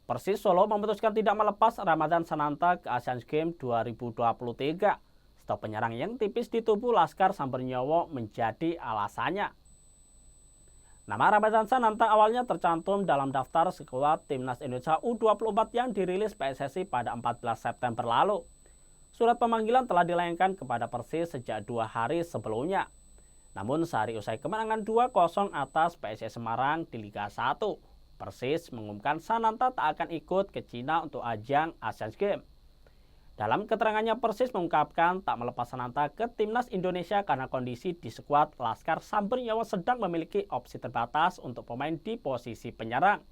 Persis Solo memutuskan tidak melepas Ramadan Sananta ke Asian Games 2023. Stok penyerang yang tipis di tubuh Laskar Sambernyowo menjadi alasannya. Nama Ramadan Sananta awalnya tercantum dalam daftar skuad Timnas Indonesia U24 yang dirilis PSSI pada 14 September lalu. Surat pemanggilan telah dilayangkan kepada Persis sejak 2 hari sebelumnya. Namun sehari usai kemenangan 2-0 atas PSIS Semarang di Liga 1, Persis mengumumkan Sananta tak akan ikut ke Cina untuk ajang Asian Games. Dalam keterangannya, Persis mengungkapkan tak melepas Sananta ke Timnas Indonesia karena kondisi di skuad Laskar Sambernyowo sedang memiliki opsi terbatas untuk pemain di posisi penyerang.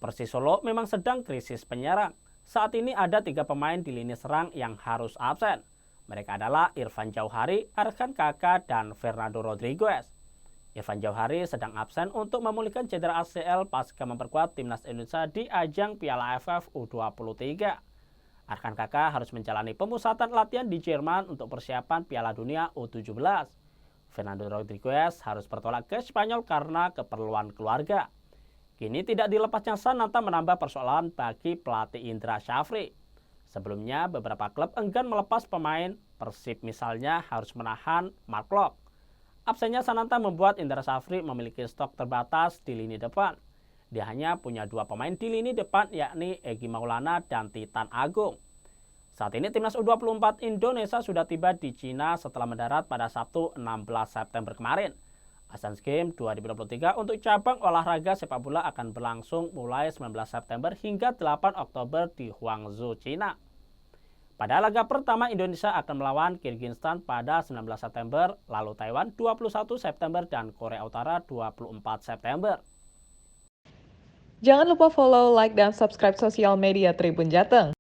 Persis Solo memang sedang krisis penyerang. Saat ini ada 3 pemain di lini serang yang harus absen. Mereka adalah Irfan Jauhari, Arkan Kaka, dan Fernando Rodriguez. Irfan Jauhari sedang absen untuk memulihkan cedera ACL pasca memperkuat Timnas Indonesia di ajang Piala AFF U23. Arkan Kaka harus menjalani pemusatan latihan di Jerman untuk persiapan Piala Dunia U17. Fernando Rodriguez harus bertolak ke Spanyol karena keperluan keluarga. Kini tidak dilepasnya Sananta menambah persoalan bagi pelatih Indra Syafri. Sebelumnya, beberapa klub enggan melepas pemain. Persib misalnya harus menahan Mark Locke. Absennya Sananta membuat Indra Syafri memiliki stok terbatas di lini depan. Dia hanya punya 2 pemain di lini depan, yakni Egy Maulana dan Titan Agung. Saat ini Timnas U24 Indonesia sudah tiba di Cina setelah mendarat pada Sabtu 16 September kemarin. Asian Games 2023 untuk cabang olahraga sepak bola akan berlangsung mulai 19 September hingga 8 Oktober di Guangzhou, Cina. Pada laga pertama, Indonesia akan melawan Kyrgyzstan pada 19 September, lalu Taiwan 21 September, dan Korea Utara 24 September. Jangan lupa follow, like, dan subscribe sosial media Tribun Jateng.